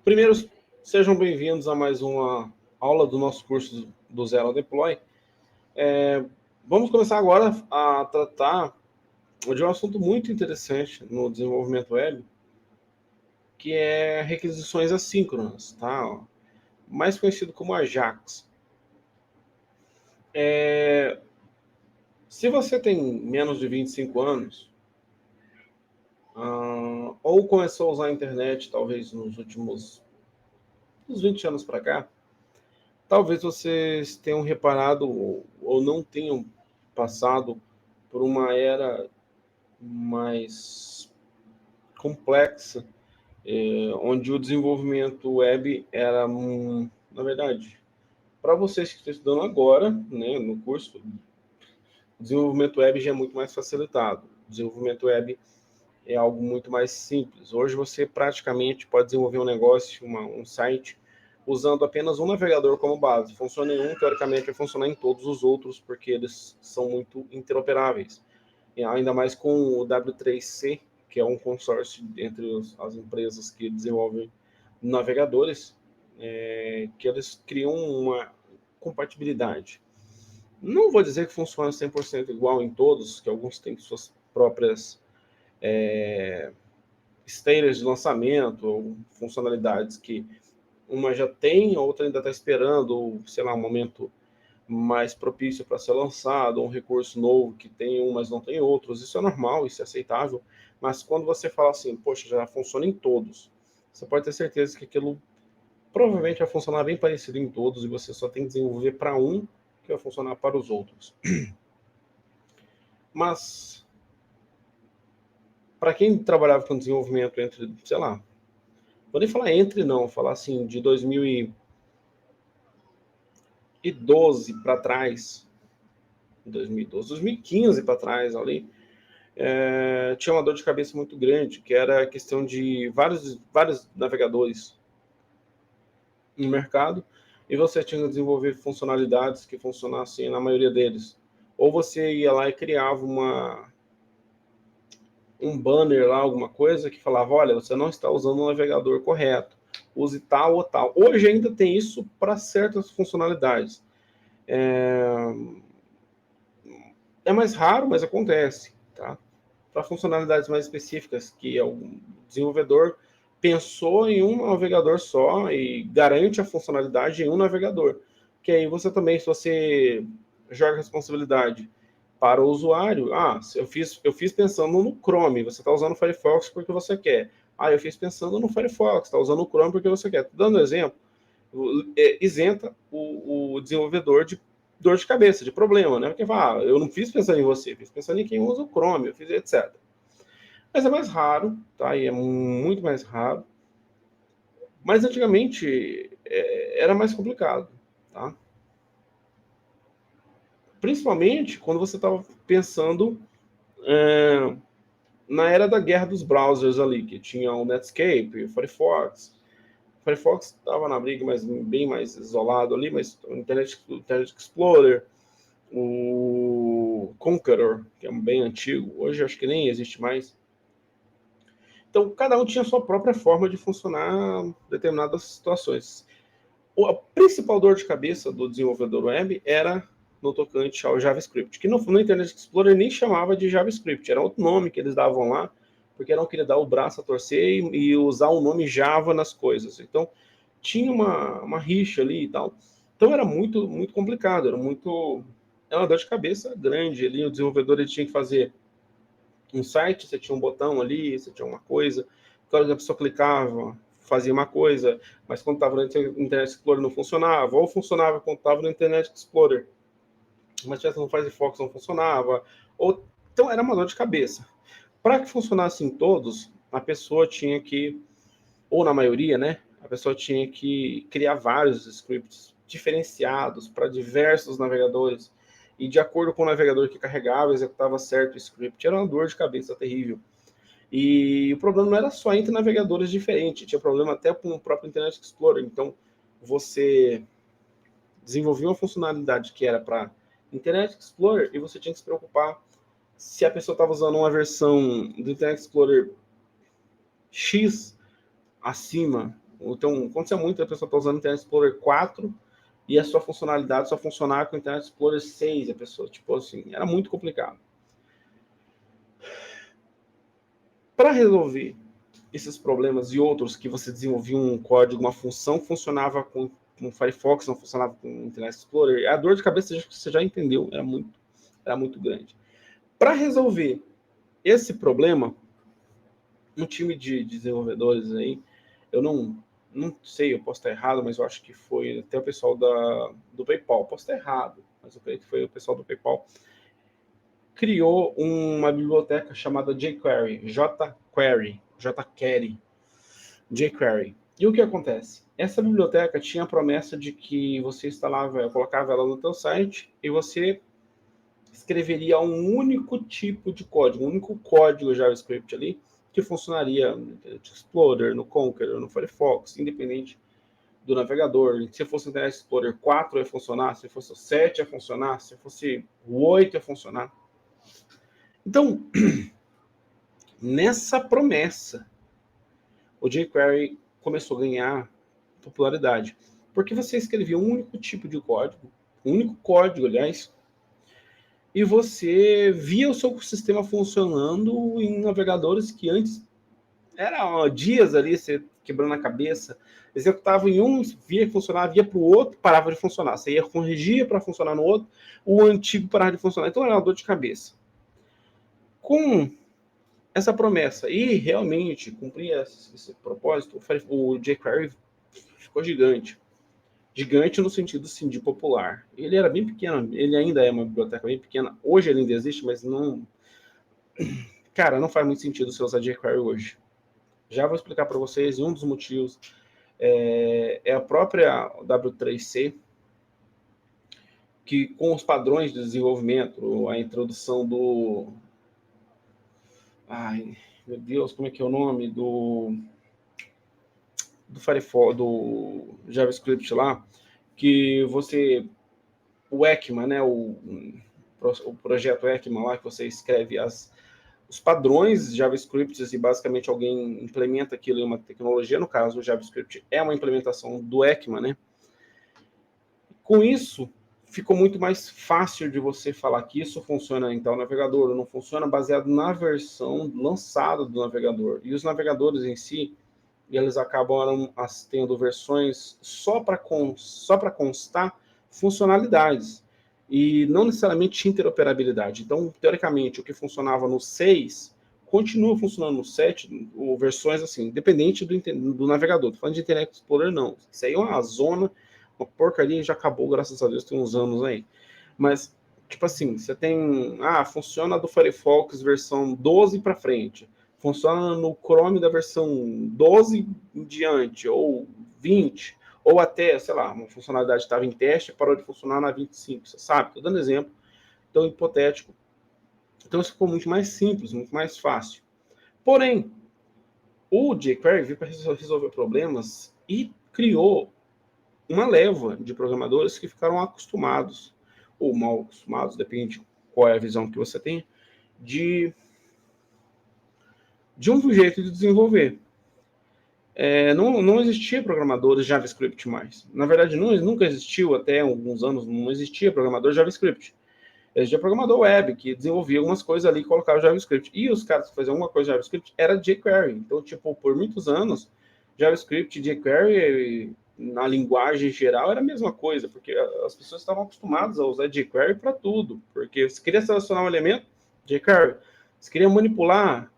Primeiro, sejam bem-vindos a mais uma aula do nosso curso do Zero ao Deploy. Vamos começar agora a tratar de um assunto muito interessante no desenvolvimento web, que é requisições assíncronas, tá? Mais conhecido como AJAX. Se você tem menos de 25 anos, ou começou a usar a internet talvez nos últimos 20 anos para cá, talvez vocês tenham reparado ou não tenham passado por uma era mais complexa, onde o desenvolvimento web era, na verdade, para vocês que estão estudando agora, né, no curso, o desenvolvimento web já é muito mais facilitado. O desenvolvimento web é algo muito mais simples. Hoje você praticamente pode desenvolver um negócio, um site, usando apenas um navegador como base. Funciona em um, teoricamente vai funcionar em todos os outros, porque eles são muito interoperáveis. E ainda mais com o W3C, que é um consórcio entre as empresas que desenvolvem navegadores, que eles criam uma compatibilidade. Não vou dizer que funciona 100% igual em todos, que alguns têm suas próprias esteiras de lançamento, ou funcionalidades que uma já tem, a outra ainda está esperando, ou sei lá, um momento mais propício para ser lançado, ou um recurso novo que tem um, mas não tem outros. Isso é normal, isso é aceitável. Mas quando você fala assim, poxa, já funciona em todos, você pode ter certeza que aquilo provavelmente vai funcionar bem parecido em todos e você só tem que desenvolver para um que vai funcionar para os outros. Mas para quem trabalhava com desenvolvimento entre, sei lá, vou nem falar entre não, falar assim, de 2012 para trás, 2012, 2015 para trás ali, tinha uma dor de cabeça muito grande, que era a questão de vários navegadores no mercado, e você tinha que desenvolver funcionalidades que funcionassem na maioria deles. Ou você ia lá e criava um banner lá, alguma coisa, que falava, olha, você não está usando o navegador correto, use tal ou tal. Hoje ainda tem isso para certas funcionalidades. É mais raro, mas acontece, tá? Para funcionalidades mais específicas, que é o desenvolvedor pensou em um navegador só e garante a funcionalidade em um navegador. Que aí você também, se você joga a responsabilidade para o usuário, eu fiz pensando no Chrome, você está usando o Firefox porque você quer. Eu fiz pensando no Firefox, está usando o Chrome porque você quer. Dando exemplo, isenta o desenvolvedor de dor de cabeça, de problema, né? Porque eu não fiz pensando em você, fiz pensando em quem usa o Chrome, eu fiz etc. Mas é mais raro, tá? E é muito mais raro. Mas antigamente era mais complicado, tá? Principalmente quando você estava pensando na era da guerra dos browsers ali, que tinha o Netscape, o Firefox. O Firefox estava na briga, mas bem mais isolado ali, mas o Internet Explorer, o Conqueror, que é bem antigo, hoje acho que nem existe mais. Então, cada um tinha a sua própria forma de funcionar em determinadas situações. A principal dor de cabeça do desenvolvedor web era no tocante ao JavaScript, que no Internet Explorer nem chamava de JavaScript, era outro nome que eles davam lá, porque não queria dar o braço a torcer e usar o nome Java nas coisas. Então, tinha uma rixa ali e tal. Então, era muito, muito complicado, era uma dor de cabeça grande ali. O desenvolvedor ele tinha que fazer um site, você tinha um botão ali, você tinha uma coisa, quando a pessoa clicava, fazia uma coisa, mas quando estava no Internet Explorer não funcionava, ou funcionava quando estava no Internet Explorer, mas se no Firefox não funcionava, então era uma dor de cabeça. Para que funcionasse em todos, a pessoa tinha que, ou na maioria, né, a pessoa tinha que criar vários scripts diferenciados para diversos navegadores, e de acordo com o navegador que carregava, executava certo script. Era uma dor de cabeça terrível. E o problema não era só entre navegadores diferentes, tinha problema até com o próprio Internet Explorer. Então, você desenvolvia uma funcionalidade que era para Internet Explorer e você tinha que se preocupar se a pessoa estava usando uma versão do Internet Explorer X acima Então, aconteceu muito, a pessoa está usando o Internet Explorer 4 e a sua funcionalidade só funcionar com o Internet Explorer 6, a pessoa, tipo assim, era muito complicado. Para resolver esses problemas e outros que você desenvolvia um código, uma função funcionava com o Firefox, não funcionava com o Internet Explorer, a dor de cabeça você já entendeu, era muito grande. Para resolver esse problema, um time de desenvolvedores aí, eu não sei, eu posso estar errado, mas eu acho que foi até o pessoal do PayPal, posso estar errado, mas eu creio que foi o pessoal do PayPal, criou uma biblioteca chamada jQuery, jQuery. E o que acontece? Essa biblioteca tinha a promessa de que você instalava, colocava ela no teu site e você escreveria um único tipo de código, um único código JavaScript ali, que funcionaria no Internet Explorer, no Conqueror, no Firefox, independente do navegador. Se fosse o Internet Explorer 4 ia funcionar, se fosse o 7 ia funcionar, se fosse o 8 ia funcionar. Então, nessa promessa, o jQuery começou a ganhar popularidade, porque você escrevia um único tipo de código, um único código, aliás, e você via o seu sistema funcionando em navegadores que antes era dias ali, você quebrando a cabeça, executava em um, via que funcionava, via para o outro, parava de funcionar. Você ia corrigir para funcionar no outro, o antigo parava de funcionar. Então era uma dor de cabeça. Com essa promessa e realmente cumprir esse propósito, o jQuery ficou gigante. Gigante no sentido assim, de popular. Ele era bem pequeno, ele ainda é uma biblioteca bem pequena. Hoje ele ainda existe, mas não. Cara, não faz muito sentido você usar jQuery hoje. Já vou explicar para vocês, e um dos motivos é a própria W3C, que com os padrões de desenvolvimento, a introdução do... Ai, meu Deus, como é que é o nome? Do Firefox, do JavaScript lá, que você... O ECMA, né? O projeto ECMA lá, que você escreve os padrões JavaScript e basicamente alguém implementa aquilo em uma tecnologia, no caso o JavaScript é uma implementação do ECMA, né? Com isso, ficou muito mais fácil de você falar que isso funciona em tal navegador ou não funciona, baseado na versão lançada do navegador. E os navegadores em si, eles acabam tendo versões só para constar funcionalidades e não necessariamente interoperabilidade. Então, teoricamente, o que funcionava no 6 continua funcionando no 7, ou versões assim, independente do navegador. Tô falando de Internet Explorer, não. Isso aí é uma zona, uma porcaria, já acabou, graças a Deus, tem uns anos aí. Mas, tipo assim, você tem... funciona do Firefox versão 12 para frente. Funciona no Chrome da versão 12 em diante, ou 20, ou até, sei lá, uma funcionalidade estava em teste e parou de funcionar na 25, você sabe? Estou dando exemplo, tão hipotético. Então isso ficou muito mais simples, muito mais fácil. Porém, o jQuery veio para resolver problemas e criou uma leva de programadores que ficaram acostumados, ou mal acostumados, depende qual é a visão que você tem, de um jeito de desenvolver. Não existia programadores JavaScript mais. Na verdade, nunca existiu, até alguns anos, não existia programador JavaScript. Existia programador web, que desenvolvia algumas coisas ali e colocava JavaScript. E os caras que faziam alguma coisa JavaScript era jQuery. Então, tipo, por muitos anos, JavaScript e jQuery, na linguagem geral, era a mesma coisa, porque as pessoas estavam acostumadas a usar jQuery para tudo. Porque se queria selecionar um elemento, jQuery. Se queria manipular,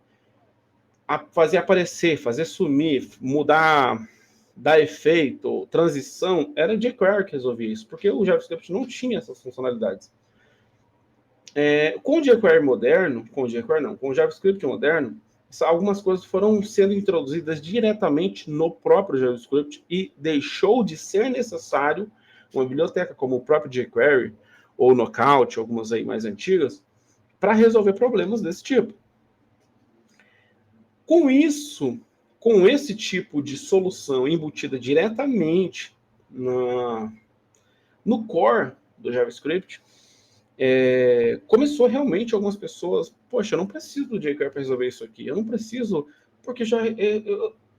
fazer aparecer, fazer sumir, mudar, dar efeito, transição, era o jQuery que resolvia isso, porque o JavaScript não tinha essas funcionalidades. Com o jQuery moderno, com o JavaScript moderno, algumas coisas foram sendo introduzidas diretamente no próprio JavaScript e deixou de ser necessário uma biblioteca como o próprio jQuery ou Knockout, algumas aí mais antigas, para resolver problemas desse tipo. Com isso, com esse tipo de solução embutida diretamente no core do JavaScript, começou realmente algumas pessoas, poxa, eu não preciso do jQuery para resolver isso aqui, eu não preciso, porque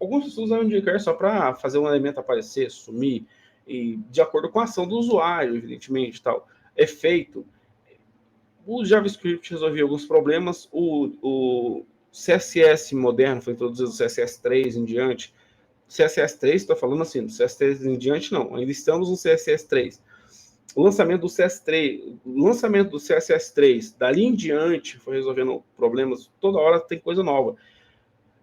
algumas pessoas usam jQuery só para fazer um elemento aparecer, sumir, e de acordo com a ação do usuário, evidentemente, tal. Efeito. O JavaScript resolvia alguns problemas, o CSS moderno foi introduzido, o CSS 3 em diante. CSS 3, estou falando assim, do CSS 3 em diante não, ainda estamos no CSS 3. O lançamento do CSS 3, dali em diante, foi resolvendo problemas, toda hora tem coisa nova.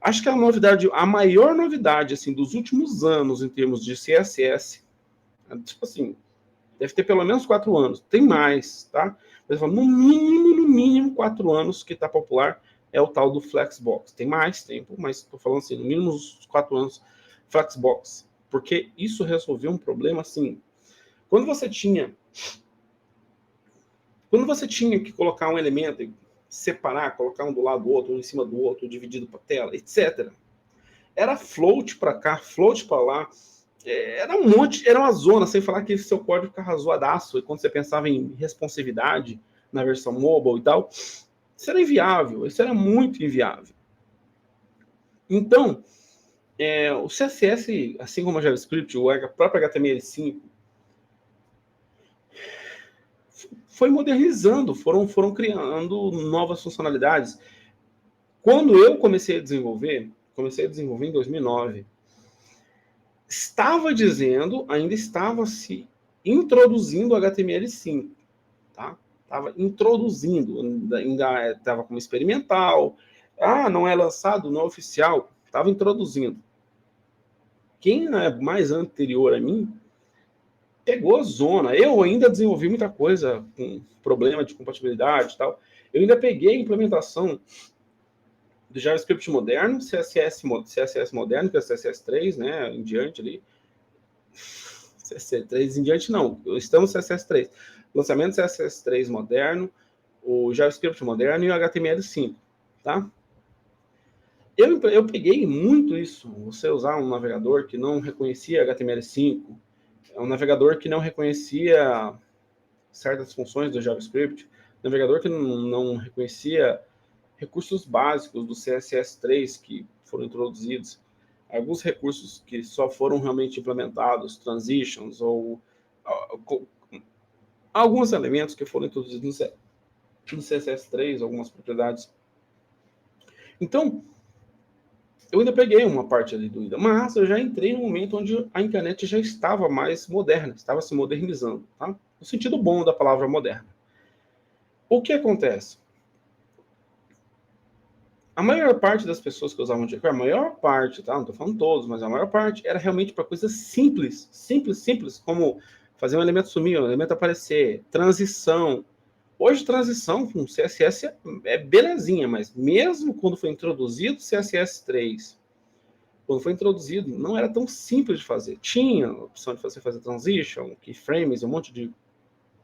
Acho que a maior novidade assim, dos últimos anos em termos de CSS, tipo assim, deve ter pelo menos 4 anos, tem mais, tá? Mas no mínimo 4 anos que está popular é o tal do Flexbox. Tem mais tempo, mas estou falando assim, no mínimo uns 4 anos, Flexbox. Porque isso resolveu um problema assim. Quando você tinha que colocar um elemento, separar, colocar um do lado do outro, um em cima do outro, dividido para tela, etc. Era float para cá, float para lá. Era um monte, era uma zona, sem falar que seu código ficava zoadaço. E quando você pensava em responsividade na versão mobile e tal, isso era inviável, isso era muito inviável. Então, o CSS, assim como o JavaScript, a própria HTML5, foi modernizando, foram criando novas funcionalidades. Quando eu comecei a desenvolver em 2009, ainda estava se introduzindo o HTML5, tá? Estava introduzindo, ainda estava como experimental. Não é lançado, não é oficial. Estava introduzindo. Quem é mais anterior a mim pegou a zona. Eu ainda desenvolvi muita coisa com problema de compatibilidade e tal. Eu ainda peguei a implementação do JavaScript moderno, CSS moderno, que é o CSS 3, né, em diante ali. CSS 3 em diante não, estamos no CSS 3. Lançamento do CSS 3 moderno, o JavaScript moderno e o HTML5, tá? Eu peguei muito isso, você usar um navegador que não reconhecia HTML5, um navegador que não reconhecia certas funções do JavaScript, navegador que não reconhecia recursos básicos do CSS3 que foram introduzidos, alguns recursos que só foram realmente implementados, transitions ou alguns elementos que foram introduzidos no CSS3, algumas propriedades. Então, eu ainda peguei uma parte ali do IDA, mas eu já entrei no momento onde a internet já estava mais moderna, estava se modernizando, tá? No sentido bom da palavra moderna. O que acontece? A maior parte das pessoas que usavam jQuery, a maior parte, tá? Não estou falando todos, mas a maior parte era realmente para coisas simples, como fazer um elemento sumir, um elemento aparecer, transição. Hoje, transição com CSS é belezinha, mas mesmo quando foi introduzido o CSS 3, quando foi introduzido, não era tão simples de fazer. Tinha a opção de você fazer transition, keyframes, um monte de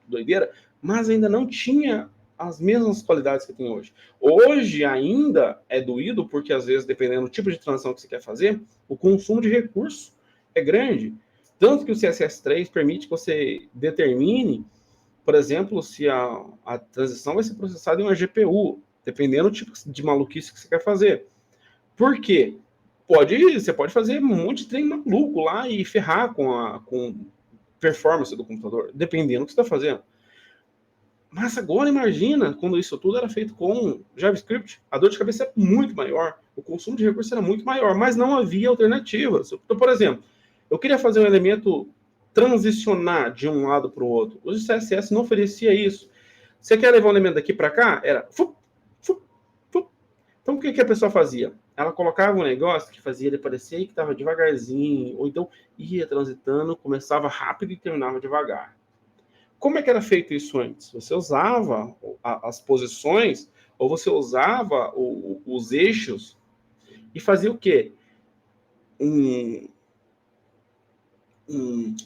doideira, mas ainda não tinha as mesmas qualidades que tem hoje. Hoje ainda é doído, porque às vezes, dependendo do tipo de transição que você quer fazer, o consumo de recurso é grande. Tanto que o CSS3 permite que você determine, por exemplo, se a transição vai ser processada em uma GPU, dependendo do tipo de maluquice que você quer fazer. Por quê? Você pode fazer um monte de trem maluco lá e ferrar com performance do computador, dependendo do que você está fazendo. Mas agora imagina quando isso tudo era feito com JavaScript. A dor de cabeça é muito maior, o consumo de recursos era muito maior, mas não havia alternativas. Então, por exemplo, eu queria fazer um elemento transicionar de um lado para o outro. O CSS não oferecia isso. Você quer levar um elemento daqui para cá? Era... Então, o que a pessoa fazia? Ela colocava um negócio que fazia ele parecer que estava devagarzinho, ou então ia transitando, começava rápido e terminava devagar. Como é que era feito isso antes? Você usava as posições, ou você usava os eixos, e fazia o quê? Um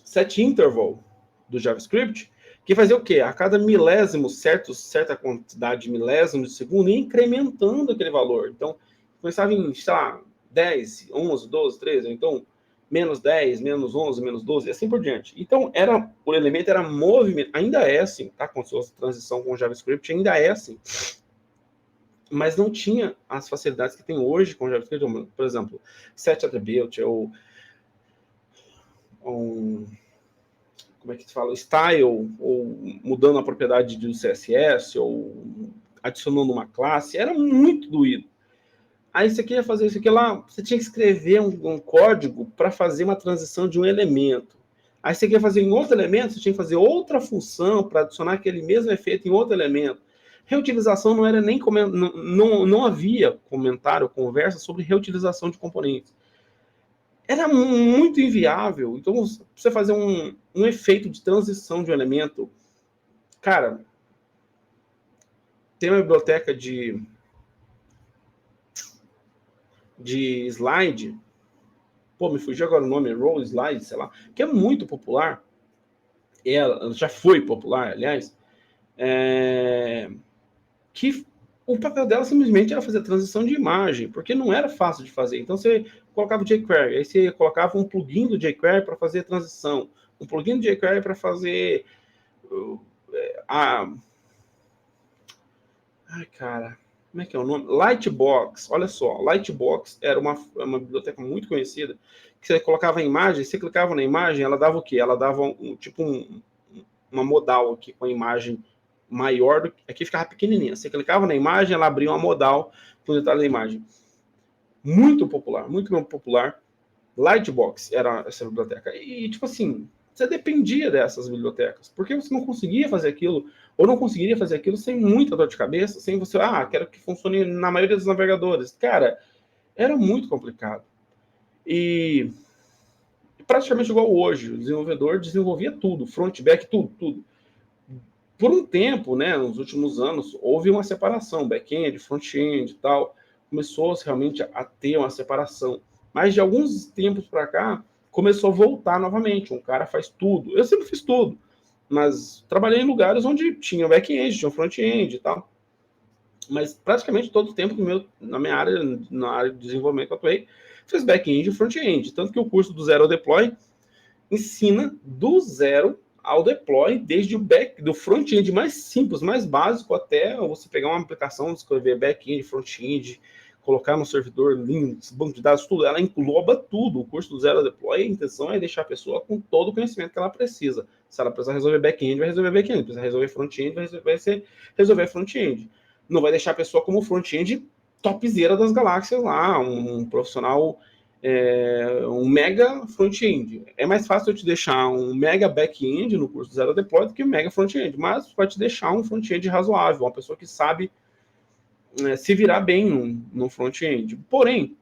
set interval do JavaScript, que fazia o quê? A cada milésimo, certa quantidade de milésimos de segundo, ia incrementando aquele valor. Então, começava em, sei lá, 10, 11, 12, 13, então menos 10, menos 11, menos 12, e assim por diante. Então, o elemento era movimento, ainda é assim, tá? Com a sua transição com o JavaScript, ainda é assim. mas não tinha as facilidades que tem hoje com JavaScript, por exemplo, set attribute, ou como é que se fala, style, ou mudando a propriedade de um CSS, ou adicionando uma classe, era muito doído. Aí você queria fazer isso aqui lá, você tinha que escrever um código para fazer uma transição de um elemento. Aí você queria fazer em outro elemento, você tinha que fazer outra função para adicionar aquele mesmo efeito em outro elemento. Reutilização não era nem não havia comentário, conversa sobre reutilização de componentes. Era muito inviável. Então, você fazer um efeito de transição de um elemento, cara, tem uma biblioteca de slide, pô, me fugiu agora o nome, Roll Slide, sei lá, que é muito popular. Ela já foi popular, aliás, que o papel dela simplesmente era fazer transição de imagem, porque não era fácil de fazer. Então você colocava o jQuery, aí você colocava um plugin do jQuery para fazer transição, um plugin do jQuery para fazer ai, cara, como é que é o nome? Lightbox, olha só, Lightbox era uma biblioteca muito conhecida, que você colocava a imagem, você clicava na imagem, ela dava o quê? Ela dava uma modal aqui com a imagem maior, aqui ficava pequenininha. Você clicava na imagem, ela abria uma modal com o detalhe da imagem. Muito popular, muito mesmo popular. Lightbox era essa biblioteca. E, tipo assim, você dependia dessas bibliotecas, porque você não conseguia fazer aquilo, ou não conseguiria fazer aquilo sem muita dor de cabeça, sem você, quero que funcione na maioria dos navegadores. Cara, era muito complicado. E praticamente igual hoje, o desenvolvedor desenvolvia tudo, front, back, tudo. Por um tempo, né, nos últimos anos, houve uma separação, back-end, front-end e tal, começou realmente a ter uma separação. Mas de alguns tempos para cá, começou a voltar novamente. Um cara faz tudo. Eu sempre fiz tudo, mas trabalhei em lugares onde tinha back-end, tinha front-end e tal. Mas praticamente todo o tempo na minha área, na área de desenvolvimento que eu atuei, fiz back-end e front-end. Tanto que o curso do Zero ao Deploy ensina do zero ao deploy, desde do front-end mais simples, mais básico, até você pegar uma aplicação, escrever back-end, front-end, colocar no servidor Linux, banco de dados, tudo, ela engloba tudo. O curso do Zero Deploy, a intenção é deixar a pessoa com todo o conhecimento que ela precisa. Se ela precisar resolver back-end, vai resolver back-end. Se precisar resolver front-end, vai resolver front-end. Não vai deixar a pessoa como front-end topzera das galáxias lá, um profissional um mega front-end. É mais fácil eu te deixar um mega back-end no curso Zero Deploy do que um mega front-end, mas vai te deixar um front-end razoável, uma pessoa que sabe se virar bem no front-end. Porém,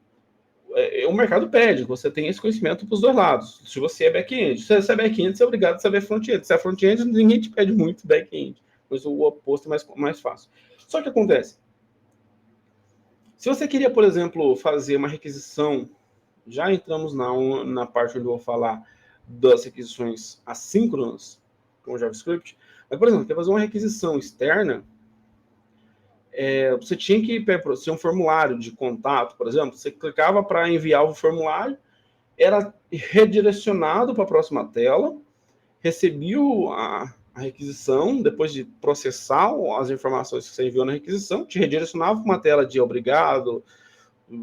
o mercado pede que você tenha esse conhecimento para os dois lados. Se você é back-end, se você é back-end, você é obrigado a saber front-end. Se é front-end, ninguém te pede muito back-end, mas o oposto é mais fácil. Só que acontece, se você queria, por exemplo, fazer uma requisição, já entramos na parte onde eu vou falar das requisições assíncronas com JavaScript. Mas, por exemplo, quer fazer uma requisição externa, você tinha que ser um formulário de contato, por exemplo. Você clicava para enviar o formulário, era redirecionado para a próxima tela, recebia a requisição, depois de processar as informações que você enviou na requisição, te redirecionava para uma tela de obrigado,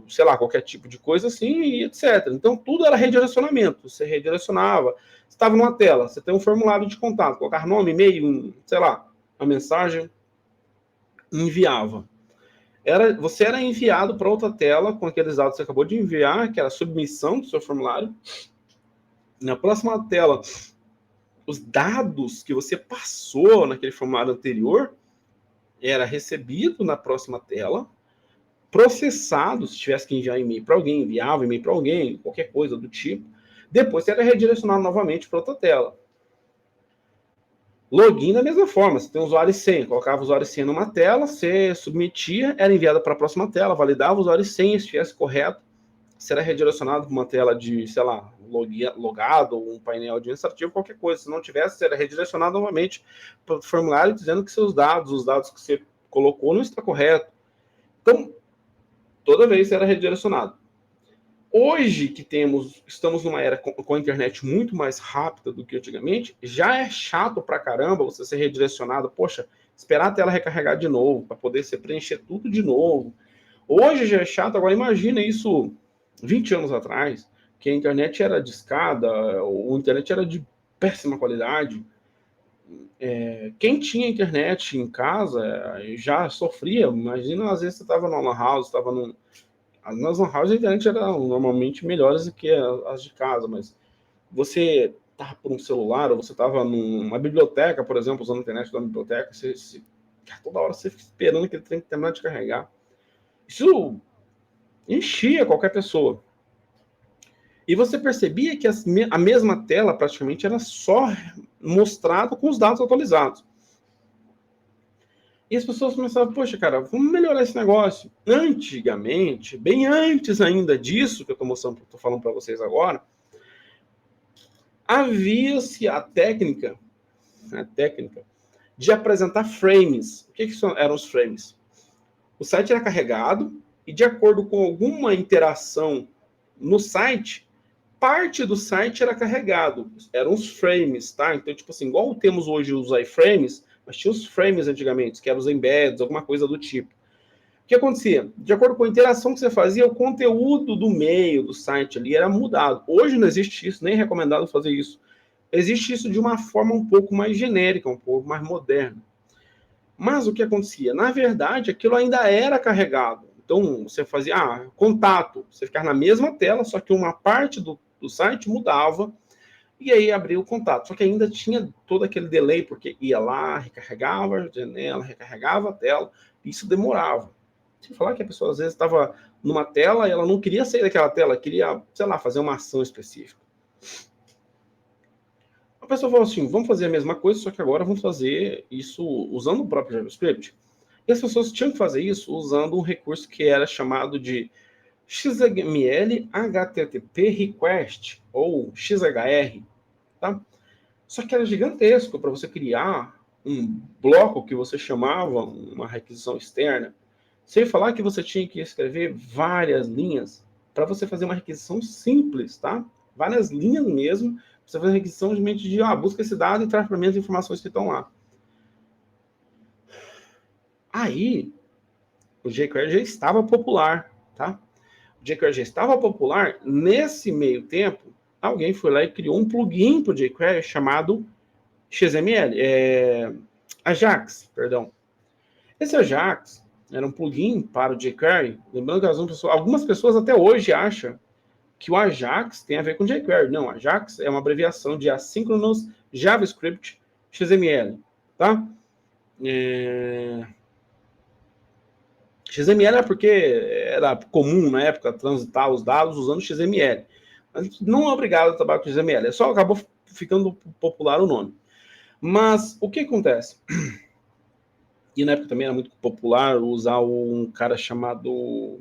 sei lá, qualquer tipo de coisa assim, e etc. Então, tudo era redirecionamento. Você redirecionava. Você estava numa tela, você tem um formulário de contato, colocar nome, e-mail, sei lá, a mensagem, enviava. Você era enviado para outra tela com aqueles dados que você acabou de enviar, que era a submissão do seu formulário. Na próxima tela, os dados que você passou naquele formulário anterior era recebido na próxima tela, processado, se tivesse que enviar e-mail para alguém, enviava e-mail para alguém, qualquer coisa do tipo. Depois você era redirecionado novamente para outra tela. Login da mesma forma, você tem usuário e senha, colocava o usuário e senha numa tela, você submetia, era enviado para a próxima tela, validava o usuário e senha, se estivesse correto, você era redirecionado para uma tela de, sei lá, logado, ou um painel administrativo, qualquer coisa. Se não tivesse, você era redirecionado novamente para o formulário dizendo que os dados que você colocou não está correto. Então, toda vez você era redirecionado. Hoje que estamos numa era com a internet muito mais rápida do que antigamente, já é chato pra caramba você ser redirecionado. Poxa, esperar a tela recarregar de novo, para poder se preencher tudo de novo. Hoje já é chato, agora imagina isso 20 anos atrás, que a internet era discada, a internet era de péssima qualidade. Quem tinha internet em casa já sofria. Imagina, às vezes você estava numa house, estava num... Nas lan house a internet era normalmente melhores do que as de casa, mas você estava por um celular, ou você estava numa biblioteca, por exemplo, usando a internet da biblioteca, toda hora você fica esperando que ele tenha que terminar de carregar. Isso enchia qualquer pessoa. E você percebia que a mesma tela praticamente era só mostrada com os dados atualizados. E as pessoas começavam, poxa, cara, vamos melhorar esse negócio. Antigamente, bem antes ainda disso que eu estou falando para vocês agora, havia-se a técnica de apresentar frames. O que eram os frames? O site era carregado e, de acordo com alguma interação no site, parte do site era carregado. Eram os frames, tá? Então, tipo assim, igual temos hoje os iframes, mas tinha os frames antigamente, que eram os embeds, alguma coisa do tipo. O que acontecia? De acordo com a interação que você fazia, o conteúdo do meio do site ali era mudado. Hoje não existe isso, nem é recomendado fazer isso. Existe isso de uma forma um pouco mais genérica, um pouco mais moderna. Mas o que acontecia? Na verdade, aquilo ainda era carregado. Então, você fazia contato, você ficava na mesma tela, só que uma parte do site mudava, e aí abria o contato. Só que ainda tinha todo aquele delay, porque ia lá, recarregava a janela, recarregava a tela, e isso demorava. Sem falar que a pessoa às vezes estava numa tela e ela não queria sair daquela tela, queria, sei lá, fazer uma ação específica. A pessoa falou assim, vamos fazer a mesma coisa, só que agora vamos fazer isso usando o próprio JavaScript. E as pessoas tinham que fazer isso usando um recurso que era chamado de XML HTTP Request, ou XHR, tá? Só que era gigantesco para você criar um bloco que você chamava uma requisição externa, sem falar que você tinha que escrever várias linhas para você fazer uma requisição simples, tá? Várias linhas mesmo, você fazer a requisição de busca esse dado e traz para mim as informações que estão lá. Aí, o jQuery já estava popular, tá? O jQuery já estava popular, nesse meio tempo, alguém foi lá e criou um plugin para o jQuery chamado XML, Ajax, perdão. Esse Ajax era um plugin para o jQuery, lembrando que algumas pessoas até hoje acham que o Ajax tem a ver com jQuery. Não, Ajax é uma abreviação de Asynchronous JavaScript XML, tá? XML é porque era comum na época transitar os dados usando XML. Mas não é obrigado a trabalhar com XML, é só acabou ficando popular o nome. Mas o que acontece? E na época também era muito popular usar um cara chamado...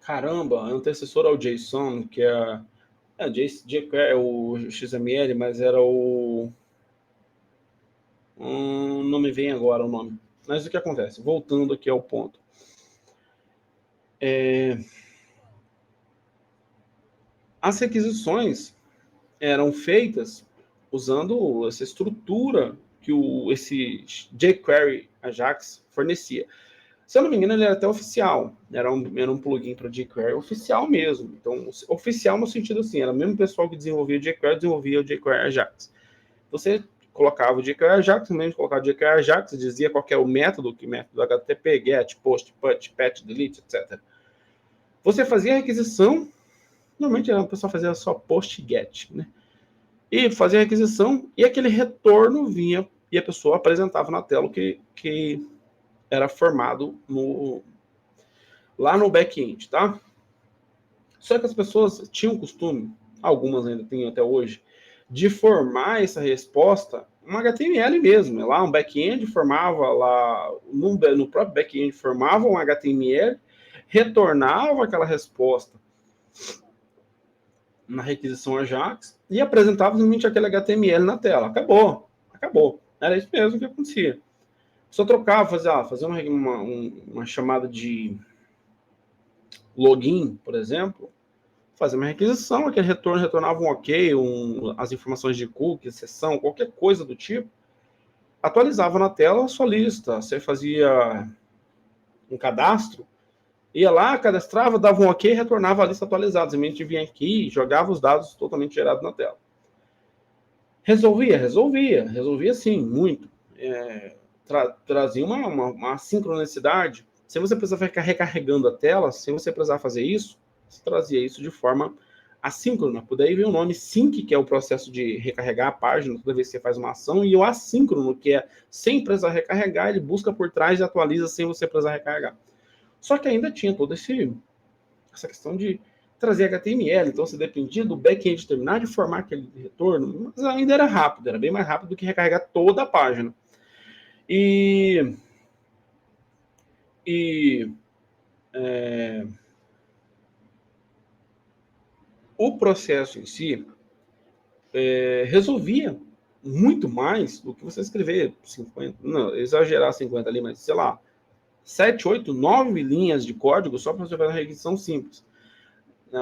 Caramba, antecessor ao JSON, que é o XML, mas era o... não me vem agora o nome. Mas o que acontece? Voltando aqui ao ponto. As requisições eram feitas usando essa estrutura que esse jQuery Ajax fornecia. Se eu não me engano, ele era até oficial. Era um plugin para jQuery oficial mesmo. Então, oficial no sentido assim, era o mesmo pessoal que desenvolvia o jQuery, desenvolvia o jQuery Ajax. Você colocava o jQuery Ajax, também colocava o jQuery Ajax, dizia qual é o método, que método HTTP, GET, POST, PUT, PAT, DELETE, etc. Você fazia a requisição, normalmente o pessoal fazia só POST e GET, né? E fazia a requisição, e aquele retorno vinha, e a pessoa apresentava na tela o que era formado lá no back-end, tá? Só que as pessoas tinham o costume, algumas ainda têm até hoje, de formar essa resposta um HTML mesmo. Lá um back-end formava lá, no próprio back-end formava um HTML, retornava aquela resposta na requisição Ajax e apresentava somente aquele HTML na tela. Acabou. Era isso mesmo que acontecia. Só trocava, fazia uma chamada de login, por exemplo, fazia uma requisição, aquele retorno retornava um ok, as informações de cookie, sessão, qualquer coisa do tipo, atualizava na tela a sua lista. Você fazia um cadastro, ia lá, cadastrava, dava um ok, retornava a lista atualizada. Simplesmente vinha aqui e jogava os dados totalmente gerados na tela. Resolvia sim, muito. Trazia uma sincronicidade. Se você precisar ficar recarregando a tela, se você precisar fazer isso, você trazia isso de forma assíncrona. Por daí vem o nome sync, que é o processo de recarregar a página toda vez que você faz uma ação, e o assíncrono, que é sem precisar recarregar, ele busca por trás e atualiza sem você precisar recarregar. Só que ainda tinha toda essa questão de trazer HTML, então você dependia do back-end terminar de formar aquele retorno, mas ainda era rápido, era bem mais rápido do que recarregar toda a página. O processo em si resolvia muito mais do que você escrever 50, não, exagerar 50 ali, mas sei lá, 7, 8, 9 linhas de código só para você fazer uma requisição simples.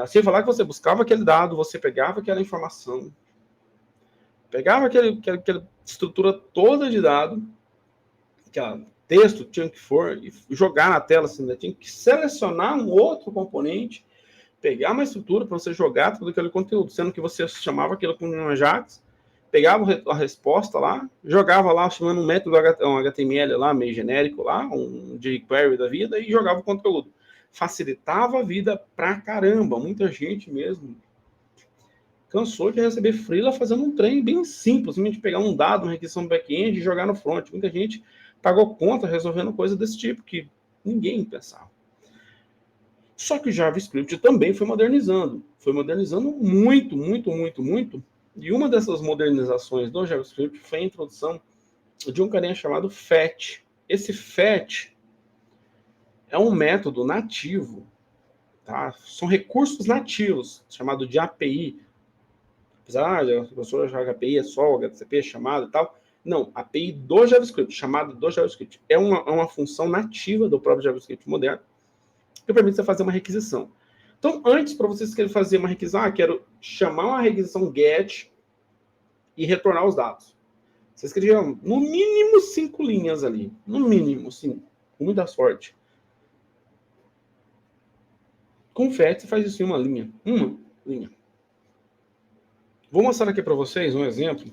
Sem falar que você buscava aquele dado, você pegava aquela informação, pegava aquela estrutura toda de dado, aquele texto, tinha que for, e jogar na tela, assim, né? Tinha que selecionar um outro componente, pegar uma estrutura para você jogar todo aquele conteúdo, sendo que você chamava aquilo com um Ajax, pegava a resposta lá, jogava lá, chamando um método um HTML lá, meio genérico lá, um jQuery da vida, e jogava o conteúdo. Facilitava a vida pra caramba, muita gente mesmo cansou de receber freela fazendo um trem bem simples, simplesmente pegar um dado, uma requisição back-end e jogar no front. Muita gente pagou conta resolvendo coisa desse tipo, que ninguém pensava. Só que o JavaScript também foi modernizando muito, muito, muito, muito. E uma dessas modernizações do JavaScript foi a introdução de um carinha chamado Fetch. Esse Fetch é um método nativo, tá? São recursos nativos, chamado de API. Apesar da professora jogar API é só, HTTP, chamada e tal. Não, API do JavaScript, chamada do JavaScript. É uma função nativa do próprio JavaScript moderno, que permite você fazer uma requisição. Então, antes, para você fazer uma requisição, quero chamar uma requisição GET e retornar os dados. Você escrevia no mínimo 5 linhas ali. No mínimo, sim. Com muita sorte. Com Fetch, você faz isso em uma linha. Uma linha. Vou mostrar aqui para vocês um exemplo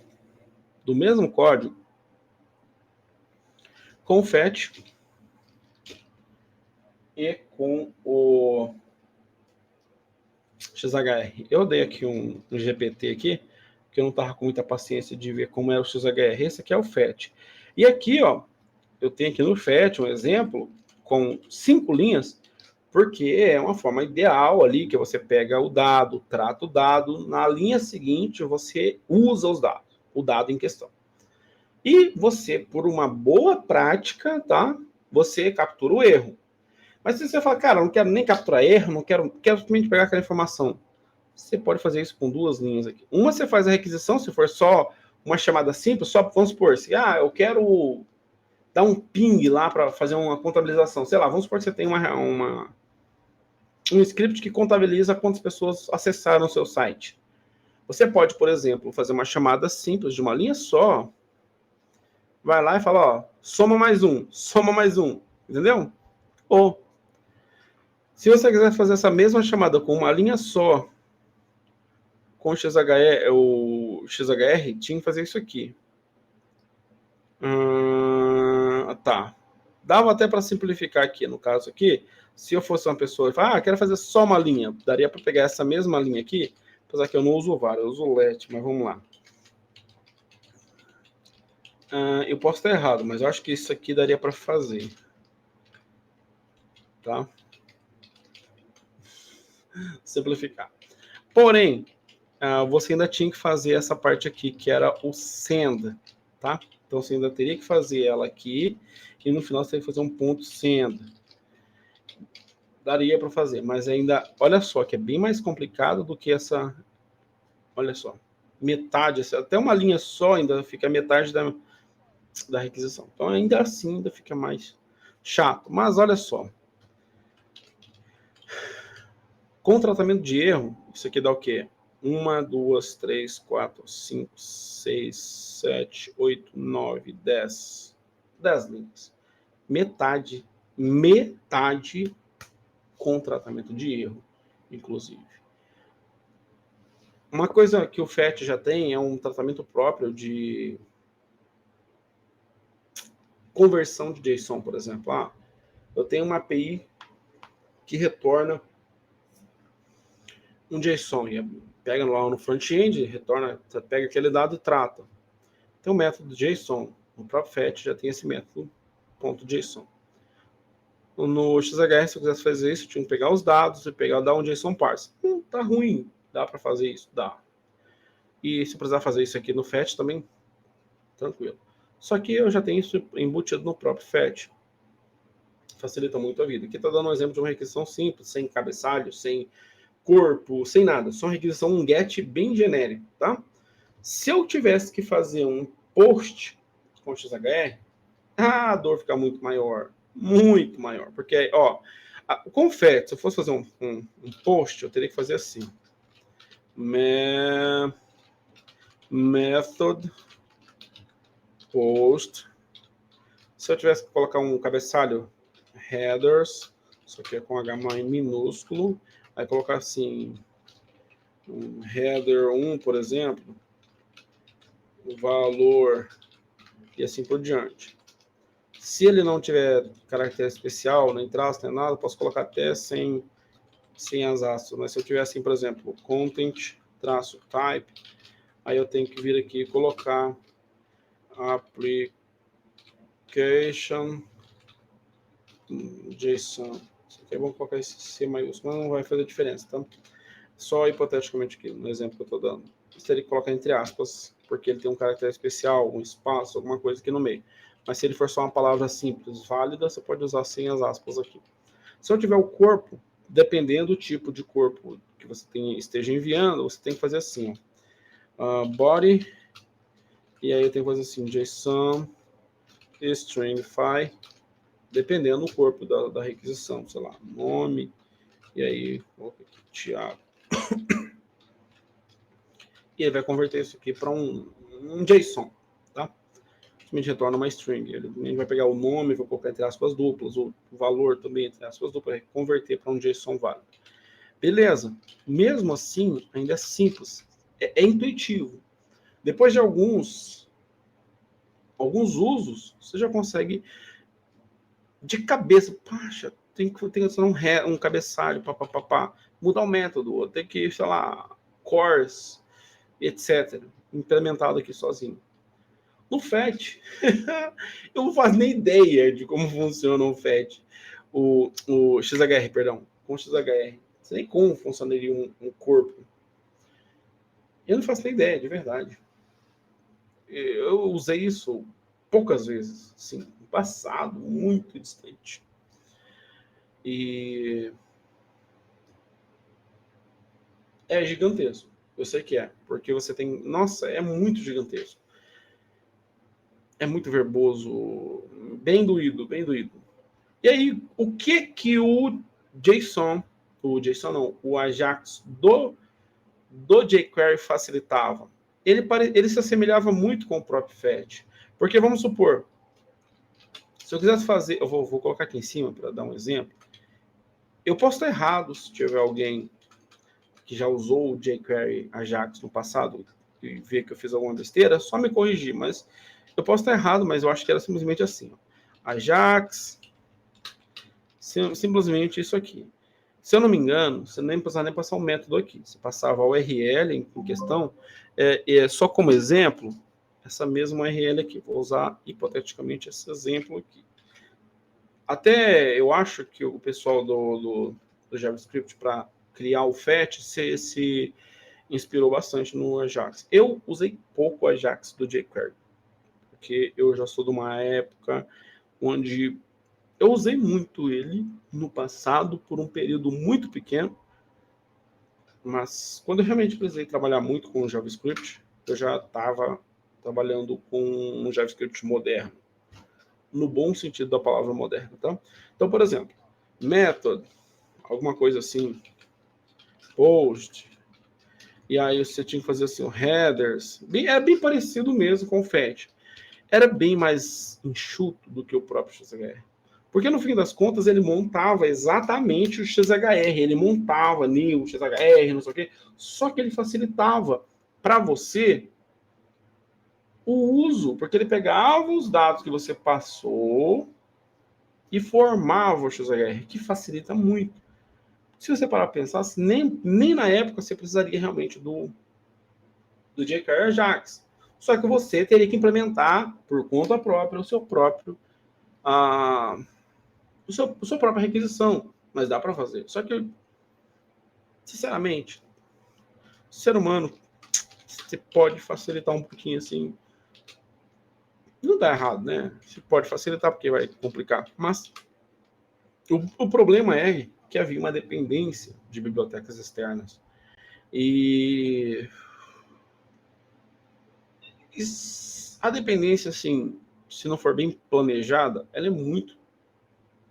do mesmo código com o Fetch e com o XHR. Eu dei aqui um GPT aqui, porque eu não estava com muita paciência de ver como era o XHR. Esse aqui é o Fetch. E aqui, ó, eu tenho aqui no Fetch um exemplo com 5 linhas, porque é uma forma ideal ali que você pega o dado, trata o dado, na linha seguinte você usa os dados, o dado em questão. E você, por uma boa prática, tá? Você captura o erro. Mas se você fala, cara, eu não quero nem capturar erro, não quero simplesmente pegar aquela informação, você pode fazer isso com 2 linhas aqui. Uma você faz a requisição, se for só uma chamada simples, só vamos supor, se eu quero dar um ping lá para fazer uma contabilização, sei lá, vamos supor que você tem um script que contabiliza quantas pessoas acessaram o seu site. Você pode, por exemplo, fazer uma chamada simples de uma linha só, vai lá e fala, ó, soma mais um, entendeu? Ou, se você quiser fazer essa mesma chamada com uma linha só, com o XHR, tinha que fazer isso aqui. Tá. Dava até para simplificar aqui, no caso aqui, se eu fosse uma pessoa e falar, quero fazer só uma linha, daria para pegar essa mesma linha aqui, apesar que eu não uso o var, eu uso o let, mas vamos lá. Eu posso estar errado, mas eu acho que isso aqui daria para fazer. Tá? Simplificar. Porém, você ainda tinha que fazer essa parte aqui, que era o send, tá? Então, você ainda teria que fazer ela aqui, e no final você teria que fazer um ponto send. Daria para fazer, mas ainda, olha só, que é bem mais complicado do que essa, olha só, metade, até uma linha só ainda fica metade da requisição. Então, ainda assim, ainda fica mais chato. Mas olha só, Com tratamento de erro, isso aqui dá o quê? 1, 2, 3, 4, 5, 6, 7, 8, 9, 10. 10 linhas. Metade com tratamento de erro, inclusive. Uma coisa que o FET já tem é um tratamento próprio de conversão de JSON, por exemplo. Eu tenho uma API que retorna um JSON, e pega lá no front-end, retorna, pega aquele dado e trata. Tem um método JSON, o próprio FET já tem esse método .json. No XHR, se eu quisesse fazer isso, eu tinha que pegar os dados e dar um JSON parse. Tá ruim, dá para fazer isso? Dá. E se precisar fazer isso aqui no FET também, tranquilo. Só que eu já tenho isso embutido no próprio FET. Facilita muito a vida. Aqui está dando um exemplo de uma requisição simples, sem cabeçalho, sem corpo, sem nada. Só uma requisição, um get bem genérico, tá? Se eu tivesse que fazer um post com XHR, a dor fica muito maior. Muito maior. Porque, ó, com FET, se eu fosse fazer um post, eu teria que fazer assim. Method post. Se eu tivesse que colocar um cabeçalho, headers, isso aqui é com H minúsculo, aí colocar assim, um header 1, por exemplo, o valor e assim por diante. Se ele não tiver caractere especial, nem traço, nem nada, posso colocar até sem as aspas. Mas se eu tiver assim, por exemplo, content, traço, type, aí eu tenho que vir aqui e colocar application JSON. Isso aqui é bom colocar esse C maiúsculo, mas não vai fazer diferença, tá? Só hipoteticamente aqui, no exemplo que eu estou dando. Você teria que colocar entre aspas, porque ele tem um caractere especial, um espaço, alguma coisa aqui no meio. Mas se ele for só uma palavra simples, válida, você pode usar sem as aspas aqui. Se eu tiver o corpo, dependendo do tipo de corpo que você esteja enviando, você tem que fazer assim, ó. Body, e aí eu tenho que fazer assim, JSON, stringify, dependendo do corpo da requisição, sei lá, nome, e aí, vou aqui, Thiago. E ele vai converter isso aqui para um JSON, tá? Me retorna uma string. Ele vai pegar o nome, vai colocar entre aspas duplas, o valor também entre aspas duplas, vai converter para um JSON válido. Beleza. Mesmo assim, ainda é simples. É intuitivo. Depois de alguns usos, você já consegue de cabeça, poxa, tem que adicionar um cabeçalho, mudar o método, ou tem que, sei lá, cores, etc. Implementado aqui sozinho. No FET, eu não faço nem ideia de como funciona o FET, o XHR, perdão, com o XHR. Não sei nem como funcionaria um corpo. Eu não faço nem ideia, de verdade. Eu usei isso poucas vezes, sim, no passado, muito distante. E é gigantesco. Eu sei que é, porque você tem... Nossa, é muito gigantesco. É muito verboso, bem doído, bem doído. E aí, o que o JSON não, o Ajax do jQuery facilitava? Ele se assemelhava muito com o próprio FET. Porque, vamos supor, se eu quisesse fazer... Eu vou colocar aqui em cima para dar um exemplo. Eu posso estar errado se tiver alguém que já usou o jQuery Ajax no passado e ver que eu fiz alguma besteira, só me corrigir. Mas eu posso estar errado, mas eu acho que era simplesmente assim. Ajax, simplesmente isso aqui. Se eu não me engano, você nem precisava nem passar um método aqui. Você passava a URL em questão, só como exemplo, essa mesma URL aqui. Vou usar hipoteticamente esse exemplo aqui. Até eu acho que o pessoal do JavaScript, para criar o FET, se inspirou bastante no Ajax. Eu usei pouco o Ajax do jQuery, porque eu já sou de uma época onde eu usei muito ele no passado por um período muito pequeno, mas quando eu realmente precisei trabalhar muito com o JavaScript, eu já estava trabalhando com um JavaScript moderno, no bom sentido da palavra moderno, tá? Então, por exemplo, method, alguma coisa assim, post. E aí você tinha que fazer assim, o headers. Era bem parecido mesmo com o Fetch. Era bem mais enxuto do que o próprio XHR. Porque no fim das contas ele montava exatamente o XHR. Ele montava NIL, XHR, não sei o quê. Só que ele facilitava para você o uso. Porque ele pegava os dados que você passou e formava o XHR, que facilita muito. Se você parar para pensar, nem na época você precisaria realmente do jQuery Ajax. Só que você teria que implementar por conta própria o seu próprio a sua própria requisição, mas dá para fazer. Só que, sinceramente, ser humano, você pode facilitar um pouquinho assim. Não dá errado, né? Você pode facilitar porque vai complicar. Mas o problema é que havia uma dependência de bibliotecas externas. E a dependência, assim, se não for bem planejada, ela é muito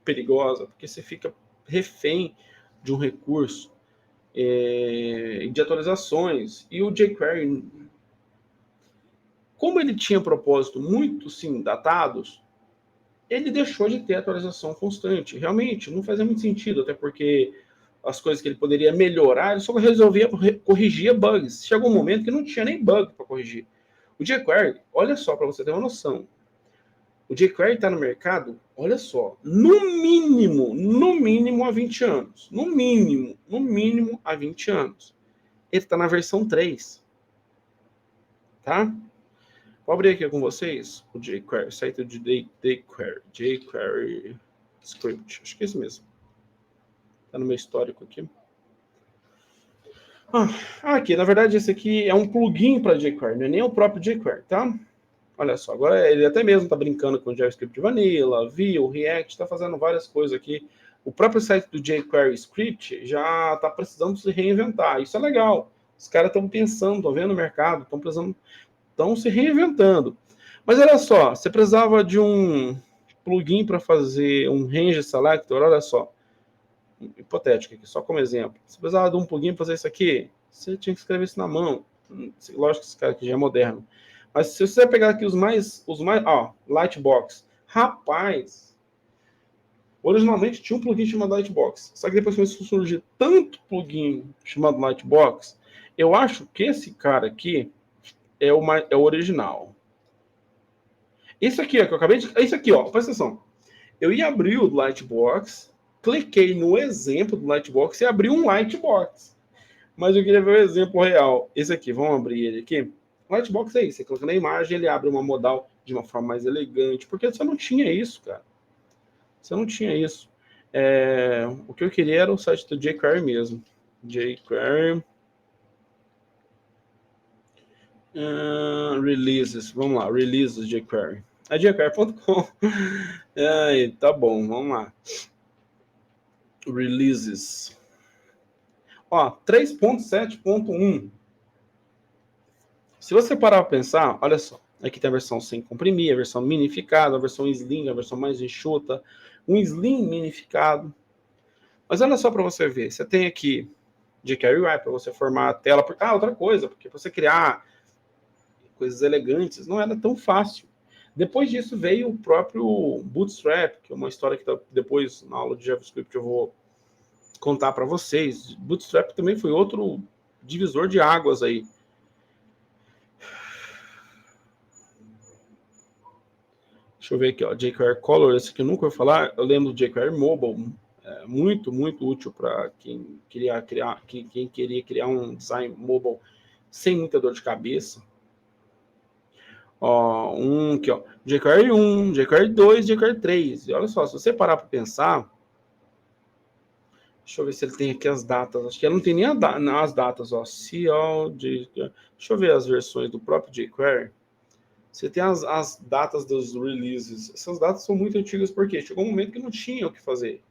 perigosa, porque você fica refém de um recurso de atualizações. E o jQuery, como ele tinha propósito muito, sim, datados, ele deixou de ter atualização constante. Realmente, não fazia muito sentido, até porque as coisas que ele poderia melhorar, ele só resolvia corrigir bugs. Chegou um momento que não tinha nem bug para corrigir. O jQuery, olha só, para você ter uma noção, o jQuery está no mercado, olha só, no mínimo há 20 anos. No mínimo há 20 anos. Ele está na versão 3. Tá? Vou abrir aqui com vocês o jQuery, site de jQuery Script. Acho que é esse mesmo. Está no meu histórico aqui. Aqui, na verdade, esse aqui é um plugin para jQuery, não é nem o próprio jQuery, tá? Olha só, agora ele até mesmo está brincando com JavaScript Vanilla, Vue, React, está fazendo várias coisas aqui. O próprio site do jQuery Script já está precisando se reinventar. Isso é legal. Os caras estão pensando, estão vendo o mercado, estão se reinventando. Mas olha só, você precisava de um plugin para fazer um range selector, olha só. Hipotético aqui, só como exemplo. Você precisava de um plugin para fazer isso aqui, você tinha que escrever isso na mão. Lógico que esse cara aqui já é moderno. Mas se você pegar aqui os mais, Lightbox. Rapaz, originalmente tinha um plugin chamado Lightbox. Só que depois começou a surgir tanto plugin chamado Lightbox, eu acho que esse cara aqui é o original. Isso aqui, ó, que eu acabei de... Isso aqui, ó, presta atenção. Eu ia abrir o Lightbox, cliquei no exemplo do Lightbox e abri um Lightbox. Mas eu queria ver o exemplo real. Esse aqui, vamos abrir ele aqui. O Lightbox é isso, você clica na imagem, ele abre uma modal de uma forma mais elegante, porque você não tinha isso, cara. Você não tinha isso. O que eu queria era o site do jQuery mesmo. jQuery releases, vamos lá, releases jQuery. É jQuery.com. Tá bom, vamos lá. Releases. Ó, 3.7.1. Se você parar para pensar, olha só. Aqui tem a versão sem comprimir, a versão minificada, a versão slim, a versão mais enxuta, um slim minificado. Mas olha só para você ver. Você tem aqui jQuery para você formar a tela. Outra coisa, porque para você criar coisas elegantes não era tão fácil. Depois disso veio o próprio Bootstrap, que é uma história que depois, na aula de JavaScript, eu vou contar para vocês. Bootstrap também foi outro divisor de águas aí. Deixa eu ver aqui, ó, jQuery Color, esse aqui eu nunca ouvi falar. Eu lembro do jQuery Mobile, muito útil para quem queria criar um design mobile sem muita dor de cabeça. Ó, aqui, ó, jQuery 1, jQuery 2, jQuery 3. E olha só, se você parar para pensar, deixa eu ver se ele tem aqui as datas. Acho que ele não tem nem as datas, ó. Deixa eu ver as versões do próprio jQuery. Você tem as datas dos releases. Essas datas são muito antigas porque chegou um momento que não tinha o que fazer.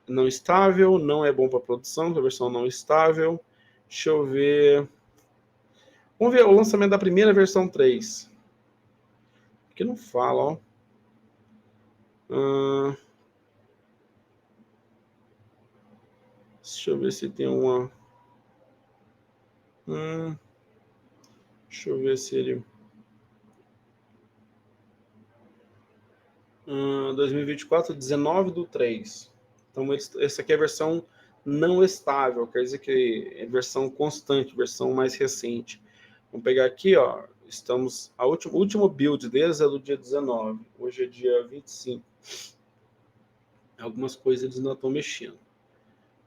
Não estável, não é bom para produção, a versão não estável. Deixa eu ver. Vamos ver o lançamento da primeira versão 3. Aqui não fala, ó. Deixa eu ver se tem uma... Deixa eu ver se ele... 2024, 19/3. Então, essa aqui é a versão não estável, quer dizer que é versão constante, versão mais recente. Vamos pegar aqui, ó, o último build deles é do dia 19, hoje é dia 25. Algumas coisas eles não estão mexendo.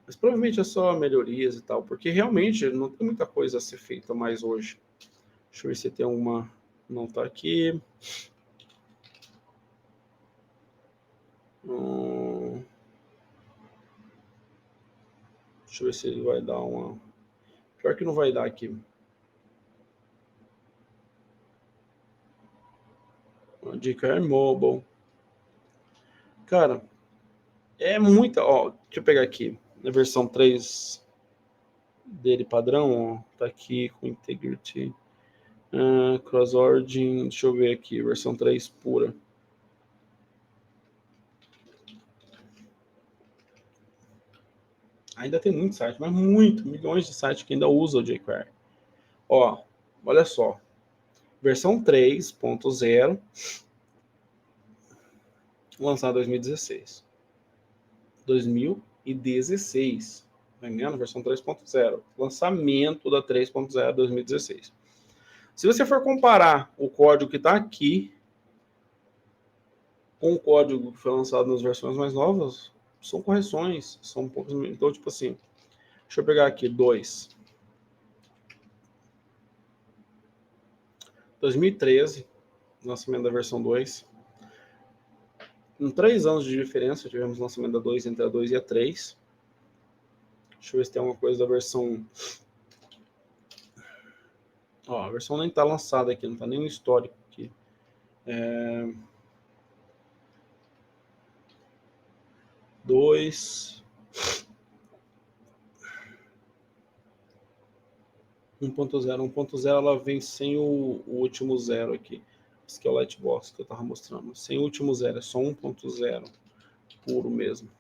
Mas provavelmente é só melhorias e tal, porque realmente não tem muita coisa a ser feita mais hoje. Deixa eu ver se tem alguma... Não tá aqui. Deixa eu ver se ele vai dar uma... Pior que não vai dar aqui. Uma dica Mobile. Cara, é muita... Ó, deixa eu pegar aqui. Na versão 3 dele padrão, ó, tá aqui com Integrity. Cross-Origin, deixa eu ver aqui. Versão 3 pura. Ainda tem muito site, mas milhões de sites que ainda usam o jQuery. Ó, olha só. Versão 3.0, lançada em 2016. 2016. Tá entendendo? Versão 3.0. Lançamento da 3.0 2016. Se você for comparar o código que está aqui com o código que foi lançado nas versões mais novas, são correções, são poucos. Então, tipo assim, deixa eu pegar aqui 2013, lançamento da versão 2. Com 3 anos de diferença, tivemos lançamento da 2 entre a 2 e a 3. Deixa eu ver se tem alguma coisa da versão... Ó, a versão nem está lançada aqui, não está nem no histórico aqui. 2... 1.0 ela vem sem o último zero aqui. Esse aqui é o Lightbox que eu estava mostrando. Sem o último zero, é só 1.0 puro mesmo.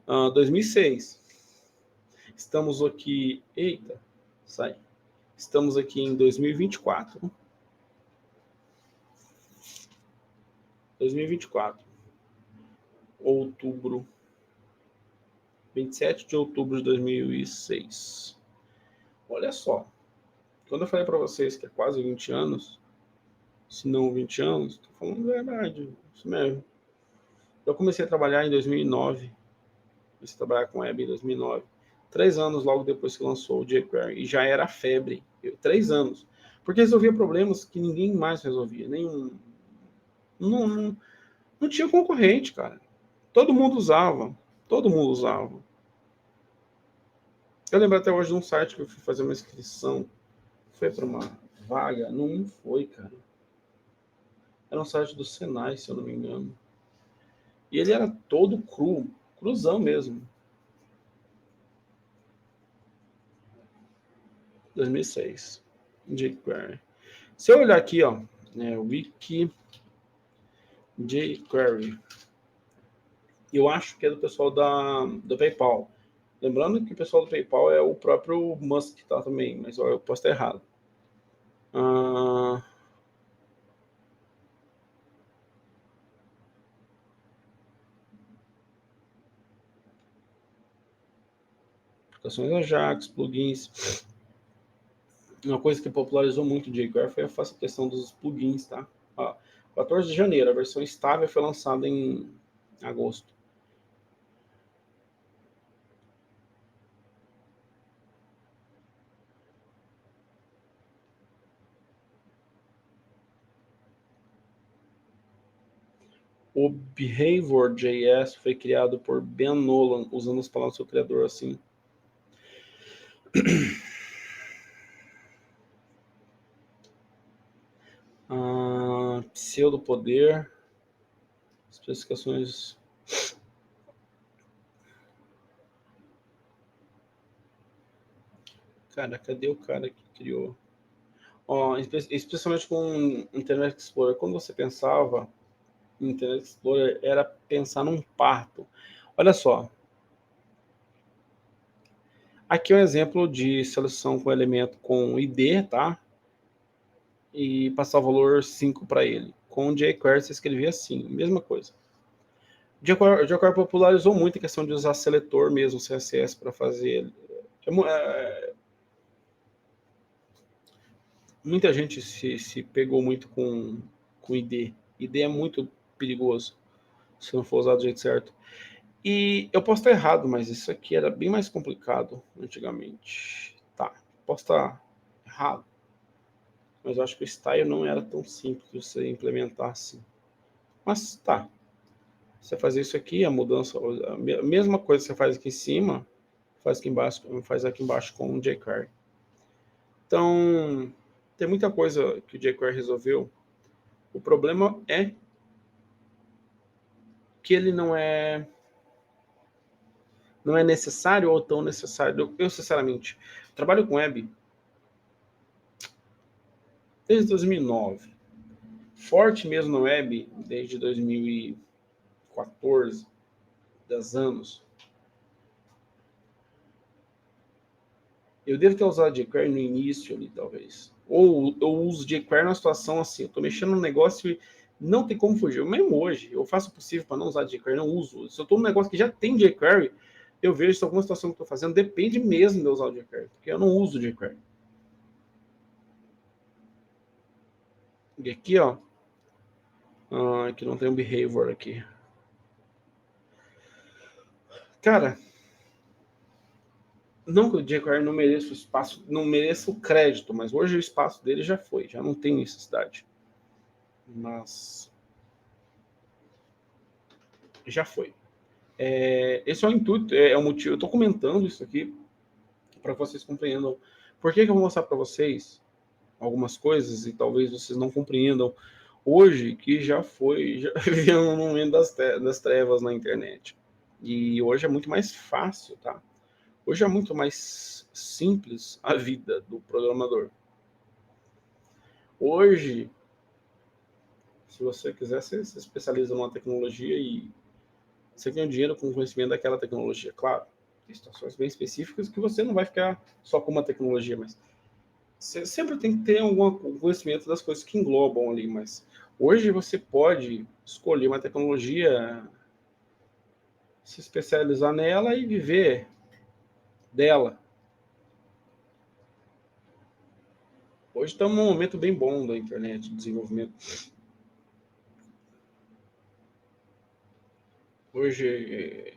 2006. Estamos aqui... Eita, sai. Estamos aqui em 2024. 2024. Outubro. 27 de outubro de 2006. Olha só. Quando eu falei para vocês que é quase 20 anos, se não 20 anos, estou falando a verdade. Isso mesmo. Eu comecei a trabalhar em 2009. Comecei a trabalhar com web em 2009. 3 anos logo depois que lançou o jQuery. E já era febre. 3 anos. Porque resolvia problemas que ninguém mais resolvia. Nenhum. Não tinha concorrente, cara. Todo mundo usava. Todo mundo usava. Eu lembro até hoje de um site que eu fui fazer uma inscrição. Foi para uma vaga? Não foi, cara. Era um site do Senai, se eu não me engano. E ele era todo cru. Cruzão mesmo. 2006. jQuery. Se eu olhar aqui, ó, Wiki jQuery, eu acho que é do pessoal do PayPal. Lembrando que o pessoal do PayPal é o próprio Musk, tá, também, mas eu posso estar errado. Aplicações Ajax, plugins. Uma coisa que popularizou muito o jQuery foi a questão dos plugins, tá? 14 de janeiro, a versão estável foi lançada em agosto. O Behavior.js foi criado por Ben Nolan, usando as palavras do seu criador assim. Pseudo-poder. Especificações. Cara, cadê o cara que criou? Especialmente com Internet Explorer. Quando você pensava em Internet Explorer, era pensar num parto. Olha só. Aqui é um exemplo de seleção com elemento com ID, tá? E passar o valor 5 para ele. Com o jQuery você escrevia assim, mesma coisa. O jQuery popularizou muito a questão de usar seletor mesmo, CSS, para fazer. Muita gente se pegou muito com ID. ID é muito perigoso, se não for usado do jeito certo. E eu posso estar errado, mas isso aqui era bem mais complicado antigamente. Tá, posso estar errado, mas eu acho que o style não era tão simples de você implementar assim. Mas tá, você fazer isso aqui, a mudança, a mesma coisa que você faz aqui em cima, faz aqui embaixo com o jQuery. Então, tem muita coisa que o jQuery resolveu. O problema é que ele não é necessário ou tão necessário. Eu sinceramente, trabalho com web desde 2009. Forte mesmo na web desde 2014, 10 anos. Eu devo ter usado jQuery no início ali, talvez. Ou eu uso jQuery numa situação assim, eu estou mexendo num negócio e não tem como fugir. Mesmo hoje, eu faço o possível para não usar jQuery, não uso. Se eu estou num negócio que já tem jQuery, eu vejo se alguma situação que eu estou fazendo depende mesmo de eu usar o jQuery, porque eu não uso jQuery. E aqui, ó, que não tem um behavior aqui. Cara, não que o jQuery não mereça o espaço, não mereça o crédito, mas hoje o espaço dele já foi, já não tem necessidade. Mas já foi. Esse é o intuito, é o motivo. Eu estou comentando isso aqui para que vocês compreendam. Por que eu vou mostrar para vocês algumas coisas e talvez vocês não compreendam hoje, que já foi, já vivendo no momento das trevas na internet. E hoje é muito mais fácil, tá? Hoje é muito mais simples a vida do programador. Hoje, se você quiser, você se especializa numa tecnologia e você ganha dinheiro com o conhecimento daquela tecnologia. Claro, tem situações bem específicas que você não vai ficar só com uma tecnologia, mas você sempre tem que ter algum conhecimento das coisas que englobam ali. Mas hoje você pode escolher uma tecnologia, se especializar nela e viver dela. Hoje estamos num momento bem bom da internet, de desenvolvimento. Hoje,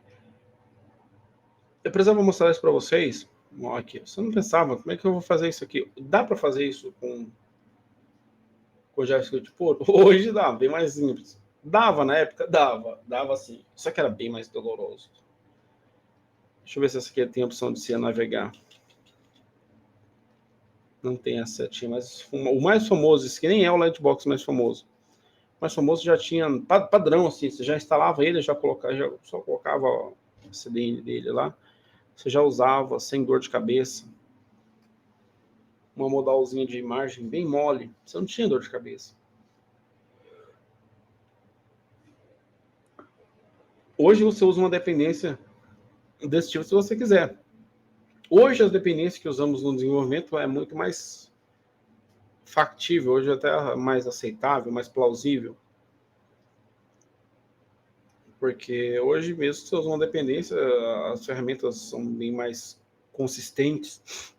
eu precisava mostrar isso para vocês. Aqui, você não pensava, como é que eu vou fazer isso aqui? Dá para fazer isso com JavaScript puro? Hoje dá, bem mais simples. Dava na época? Dava sim. Só que era bem mais doloroso. Deixa eu ver se essa aqui tem a opção de se navegar. Não tem a setinha, mas o mais famoso, esse que nem é o Lightbox mais famoso. O mais famoso já tinha padrão, assim, você já instalava ele, só colocava o CDN dele lá, você já usava sem dor de cabeça. Uma modalzinha de imagem bem mole, você não tinha dor de cabeça. Hoje você usa uma dependência desse tipo se você quiser. Hoje as dependências que usamos no desenvolvimento é muito mais factível, hoje até mais aceitável, mais plausível. Porque hoje mesmo se você usa uma dependência, as ferramentas são bem mais consistentes.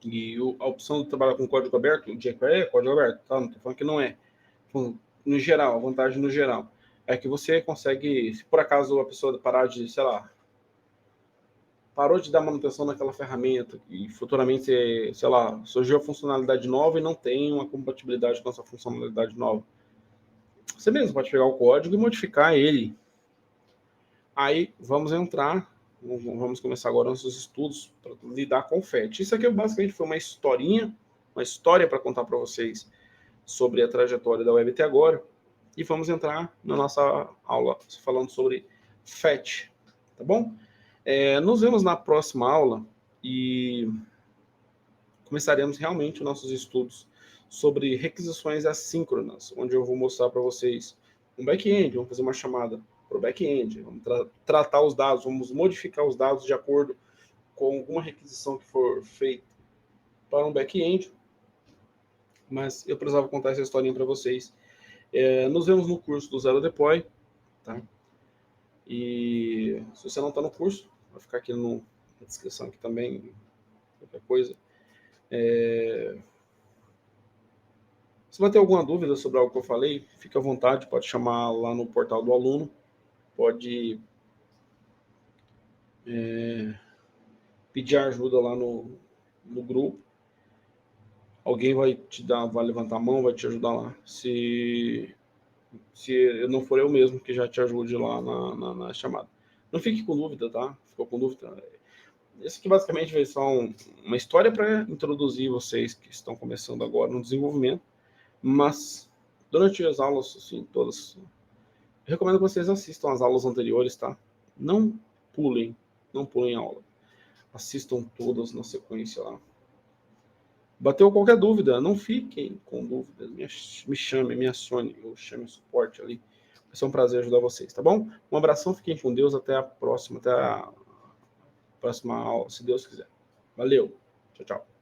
E a opção de trabalhar com código aberto, o jQuery é código aberto, tá? Não estou falando que não é. No geral, a vantagem no geral é que você consegue, se por acaso a pessoa parar de, sei lá, parou de dar manutenção naquela ferramenta e futuramente, sei lá, surgiu a funcionalidade nova e não tem uma compatibilidade com essa funcionalidade nova. Você mesmo pode pegar o código e modificar ele. Aí vamos começar agora nossos estudos para lidar com o FET. Isso aqui basicamente foi uma história para contar para vocês sobre a trajetória da web até agora. E vamos entrar na nossa aula falando sobre FET, tá bom? Nos vemos na próxima aula e começaremos realmente os nossos estudos sobre requisições assíncronas, onde eu vou mostrar para vocês um back-end, vamos fazer uma chamada para o back-end, vamos tratar os dados, vamos modificar os dados de acordo com alguma requisição que for feita para um back-end, mas eu precisava contar essa historinha para vocês. Nos vemos no curso do Zero Deploy, tá? E se você não está no curso, vai ficar aqui na descrição aqui também, qualquer coisa. Se vai ter alguma dúvida sobre algo que eu falei, fique à vontade, pode chamar lá no portal do aluno, pode pedir ajuda lá no grupo. Alguém vai levantar a mão, vai te ajudar lá. Se não for eu mesmo que já te ajude lá na chamada. Não fique com dúvida, tá? Ficou com dúvida? Isso aqui basicamente vai ser uma história para introduzir vocês que estão começando agora no desenvolvimento, mas durante as aulas, assim, todas, eu recomendo que vocês assistam as aulas anteriores, tá? Não pulem a aula. Assistam todas na sequência lá. Bateu qualquer dúvida, não fiquem com dúvidas, me chame, me acione, eu chame o suporte ali. Vai ser um prazer ajudar vocês, tá bom? Um abração, fiquem com Deus, até a próxima aula, se Deus quiser. Valeu, tchau, tchau.